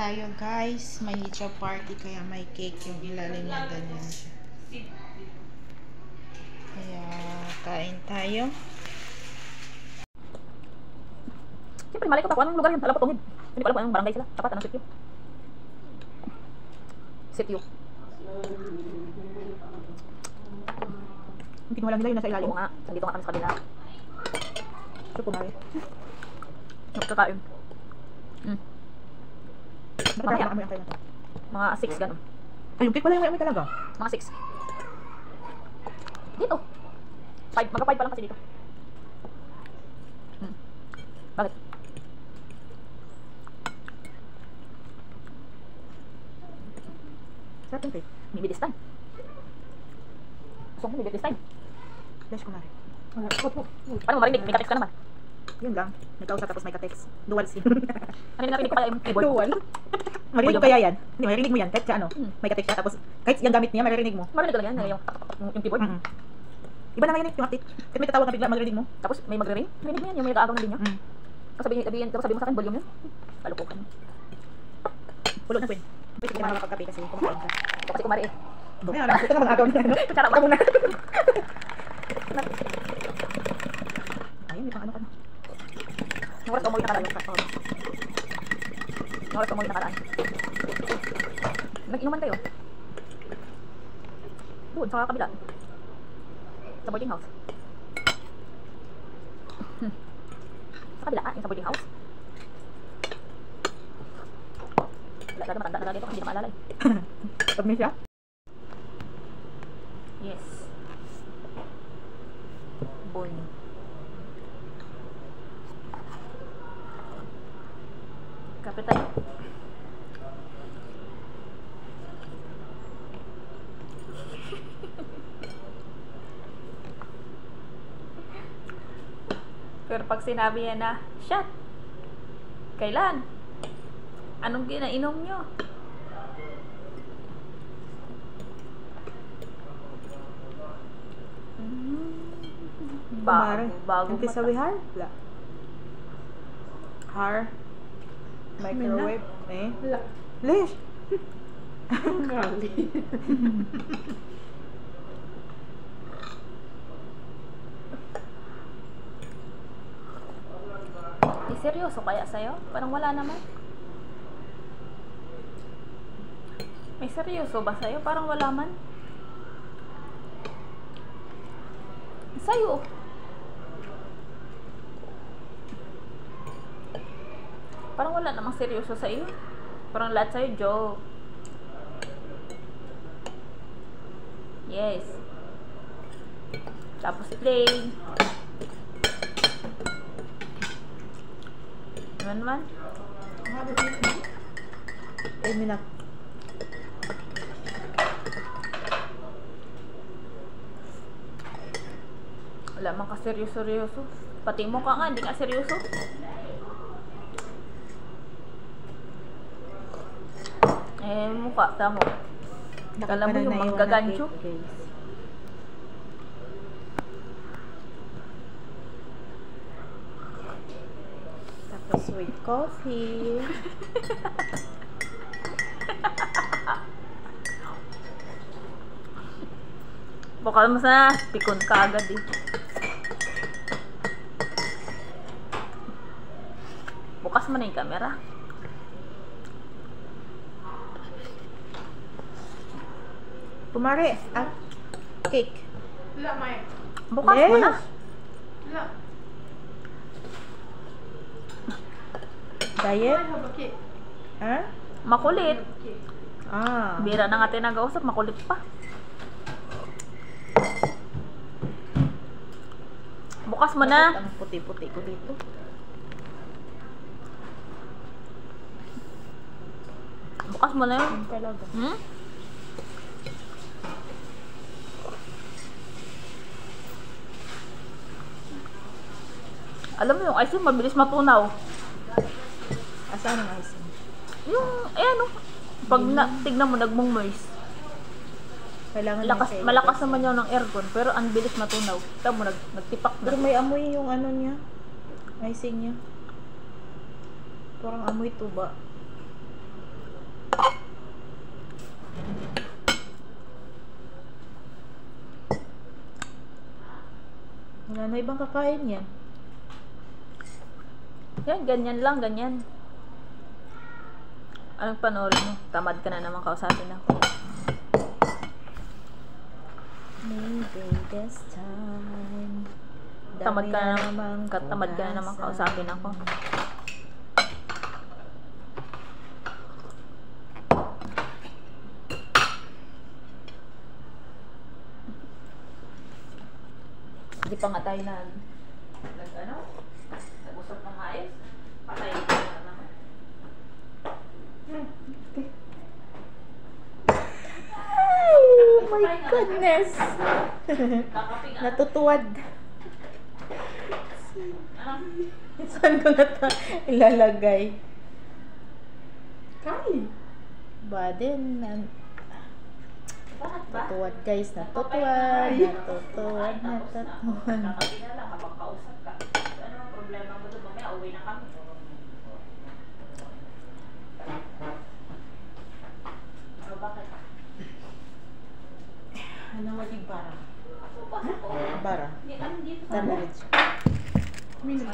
tayo guys. May hitcha party kaya may cake yung ilalim niya, ganyan siya. Kaya kain tayo. Siyempre, malay ko pa kung anong lugar yun. Alam ko tungid. Hindi ko alam kung anong barangay sila. Dapat anong sityo. Sityo. Yung kinuha lang nila yun nasa ilalim. Oo nga. Nandito nga kami sa kabila. Ito kumari. Nagkakain. Bakit Mamaya. nakakamoy ang kayo natin? Mga 6 ganun. Ay, yung cake wala yung amoy talaga. Mga 6. Dito. 5. Magka 5 pa lang kasi dito. Bakit? Sarap yung cake. Maybe this time. Gusto mo, maybe this time. Flash kumari. Paano mo marinig? May ka-text ka naman. Yun lang. Nagkausap tapos may ka-text. Dual SIM. Ano narinig ko pala yung keyboard? Dual? Marinig mo kaya yan? Hindi, maririnig mo yan. Kahit siya ano, may ka-text siya. Tapos kahit yung gamit niya, maririnig mo. Marinig talaga yan. Yung keyboard. Iba naman yan yung update. Kahit may tatawag na bigla, maririnig mo. Tapos may magre-ring. Marinig mo yan. Yung may nag-aagaw na linya. Tapos sabi mo sa akin, volume yun. Kalupukan. Pulo na po yun. Pwede ka na makapagkape kasi kumakain ka. Ito kasi kumari eh. Ayun, ito na mag-agaw na. Kutsara mo. Muna. Ayun, may pang ano ka na. Nung oras ka umuwi nakaraan. Nung oras ka umuwi nakaraan. Nag-inuman kayo. Doon, sa kabila. Sa boarding house. Sa kabila, yung sa boarding house. Wala talaga matanda na dito, hindi na maalala eh. Pag may siya? Yes. Boy. Kape tayo. Pero pag sinabi niya na, shot. Kailan? Anong ginainom nyo? Bago Nanti sa wihar? Wala. Har? Microwave? Eh? Wala. Lish! Gali. Seryoso kaya sa'yo? Parang wala naman. May seryoso ba sa'yo? Parang wala man. Sa'yo. Parang wala namang seryoso sa'yo. Parang lahat sa'yo joke. Yes. Tapos play. Naman. Minak. Wala man ka seryoso. Pati mo ka nga, hindi ka seryoso. Eh, mukha, tamo. Kala mo yung manggagancho. Tapos with coffee. Bukal mo na, pikon ka agad eh. Bukas mo na yung camera. Kumari, cake. Wala, May. Bukas mo na. Wala. Diet? Wala, bakit? Ha? Makulit. Bira na nga tinagausap, makulit pa. Bukas mo na. Ang puti-puti ko dito. Bukas mo na yun. Ang talaga. Alam mo yung ice cream, mabilis matunaw. Asaan ang icing? Yung, ano, pag tignan mo, nagmong-moist. Kailangan Malakas naman yun ng aircon, pero ang bilis matunaw. Tama mo, nagtipak na. Pero may amoy yung ano niya. Icing niya. Parang amoy tuba. Wala na ibang kakain yan. Yan, ganyan lang, ganyan. Anong panoorin mo? Tamad ka na naman kausapin ako. Maybe this time. Tamad ka na namang tamad ka na naman kausapin ako. Hindi pa nga tayo nag-usap ng ayos. Patay ka na naman. Oh my goodness! Kakapi nga. Natutuwad. Ano? Saan ko na ito ilalagay? Kain. Ba din, Bakit ba? natutuwad guys, natutuwad, natutuwad, natutuwad. Kakapi na lang habang kausap ka. Ano ang problema mo doon? Mamaya uwi na kami. Ano bakit? Ano wali bara? Pasok ko. Bara. Hindi kami dito. Damarit siya. Minum.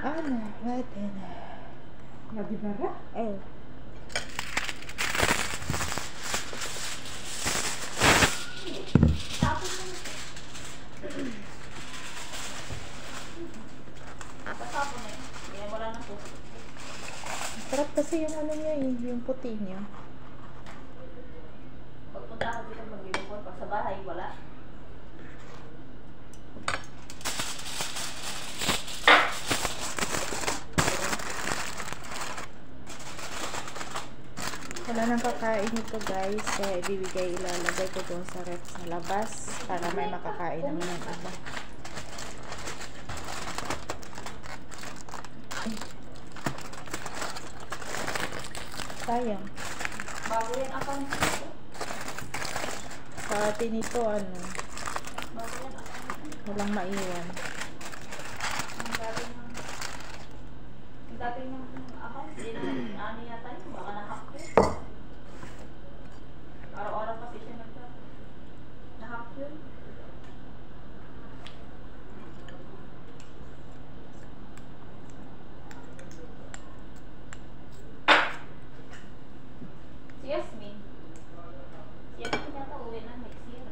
Ano, pwede na. Lagi bara? Eh. Tapos mo. Pasapon eh. Hindi na wala na po. Sarap kasi yung ano niya eh, yung puti niya. Pagpunta ako dito mag-video pag sa bahay, wala. Wala nang kakain nito guys, kaya ilalagay ko doon sa ref sa labas para may makakain naman ng iba. Sayang. Bago yan account ko. Sa atin ito ano, Bago yan account ko. walang maiwan. Ang dating ng account, hindi na ano yata yun, baka na-hack yun. Araw-araw kasi siya na-hack yun. Si Yasmin. Si Yasmin yata uwi na next year.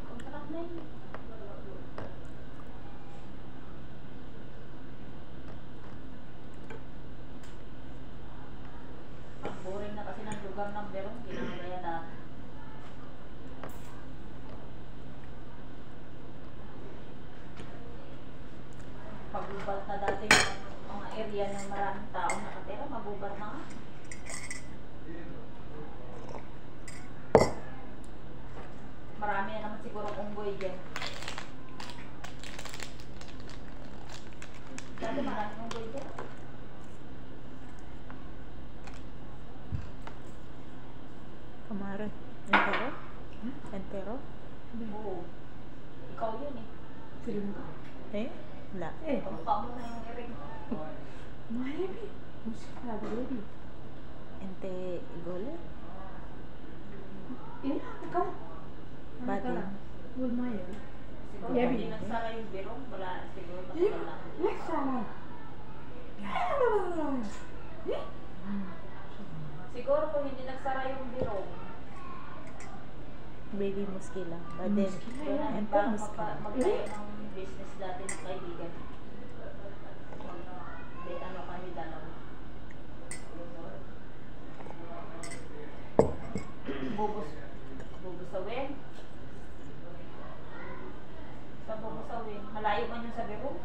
Contract na yun. Ang boring na kasi ng lugar ng Berong, ginagaya na. Pagubat na dati yung mga area ng maraming tao nakatira, magubat na nga. Marami na naman siguro unggoy dyan. Dati maraming unggoy dyan. Kamara. Entero? Entero? Oo. Ikaw yun eh. Film ka. Eh? Wala. Eh. Kamukha mo na yung ring. Maybe. Musika baby. Ente Igole? Eh, ikaw. Bati. Huwag mo yan. Siguro Yeah, hindi baby. nagsara yung birong, wala siguro matagal na. Next time. Siguro kung hindi nagsara yung birong, Baby Muskila. Baden. wala Ente parang Muskila. magtayo ng business dati ng kaibigan. May ano kami dalawa. Bubusawin. Sa bubusawin. Malayo man yung sa birong?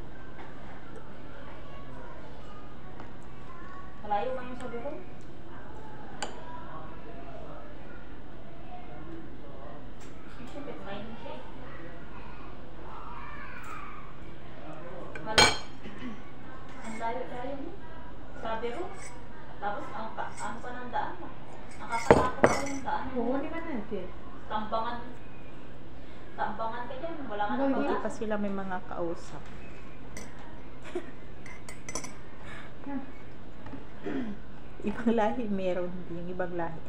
Malayo man yung sa birong? Siyempre, mining siya eh. Ang layo-layo mo. Sabi ko. Tapos, ano pa ng daan mo? Nakakatakot pa yung daan mo. Huwag ka natin. Tambangan. Tambangan ka dyan. Wala ka na Hindi pag pa sila may mga kausap. Ibang lahi meron din, yung ibang lahi.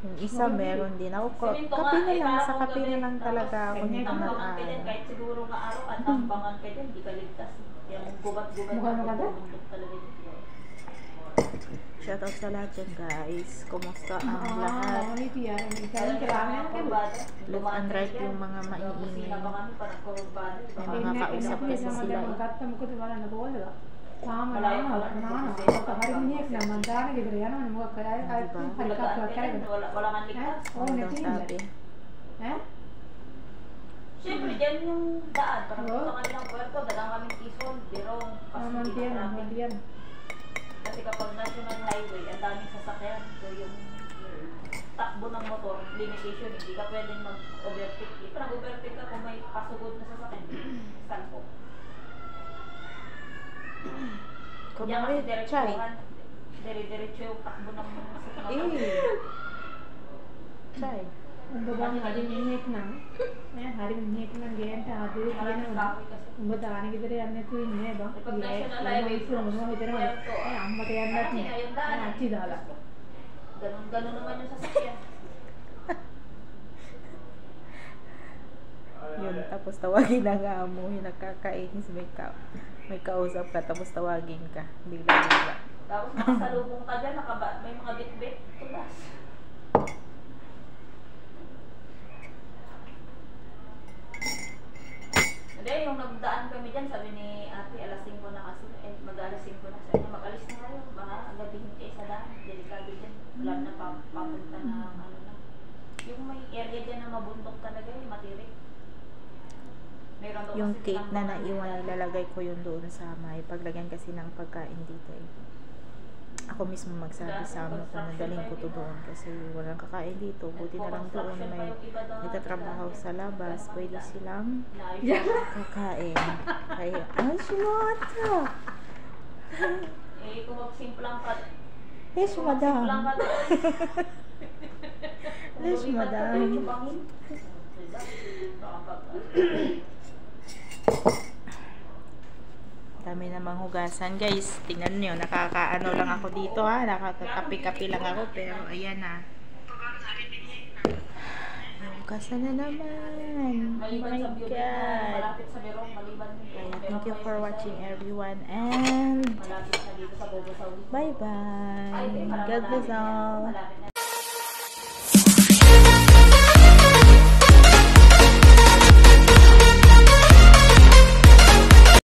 Yung isa meron din. Ako, Simento kape nga, na lang, parang sa kung kape na gabi, lang talaga ako tapos nito tambangan ka din, na kahit siguro nga araw at tambangan ka din, di ka ligtas. Yung gubat-gubat Mukha na ka ba? bundok talaga dito. Shoutout sa lahat dyan guys. Kumusta ang Ah, lahat? itu ya. Ini Kaya kan kami kami kan. Left and right yung mga maiingay. May mga kausap kasi sila eh. Kata muka tu mana nak boleh lah. Sama Malayo lah, pala, mana. nagpapasensya Kalau hari ini nak mandar ni gitu ya, mana muka kaya kaya Diba? hari kata kaya. Wala kang ligtas. Oh, Ano daw nanti sabi? Eh? Siyempre, dyan yung daan. Para Oo. punta kami ng puerto, dagang kaming Quezon, Dirong, Mantian, traffic. mantian. Kasi kapag national highway, ang daming sasakyan. So yung takbo ng motor, limitation, hindi ka pwedeng mag-overtake. If nag-overtake ka kung may pasugod na sasakyan, salpo. Diyan kasi Kumari, chai. diretsuhan. Dire-diretso yung takbo ng motor. Chai. Umbang hari ini na. Hari ini na gaya ta adu Maraming kena. kahoy kasi. Umbang gitu deh, ane tu ini bang. Pag national highway, Itu rumah itu na. Amma kaya na Kasi ni. nga yung daan. Aci dala. Ganun naman yung sasakyan. Yun, tapos tawagin na nga mo, yung nakakainis, may kausap ka, tapos tawagin ka, bigla-bigla. Tapos makasalubong ka dyan, may mga bit-bit, tulas. Hindi, yung nagdaan kami dyan, sabi ni ate, alas 5 na kasi, mag-alas 5 na. Sabi niya, mag-alis na kayo, baka agabihin kayo sa daan, delikado dyan. Wala na papunta na, ano na. Yung may area dyan na mabundok talaga, yung matirik. Meron daw Yung kasi cake na tinambakan naiwan, nila. ilalagay ko yun doon sa may paglagyan kasi ng pagkain dito eh. Ako mismo magsabi sa amo ko na dalhin ko to doon kasi walang kakain dito. Buti na lang doon may nagtatrabaho sa labas, pwede silang kakain. Kaya, ay, sinata! Eh, kung magsimplang ka, Yes, kung madam. magsimplang ka doon. Yes, madam. Dami namang hugasan guys. Tingnan nyo, nakakaano lang ako dito ha. Nakakakapi-kapi lang ako pero ayan na. Hugasan na naman. Oh my God. Malapit sa Berong, maliban. Kaya thank you for watching everyone and Malapit na dito sa Bobo Saudi. bye bye. God bless all. Malapit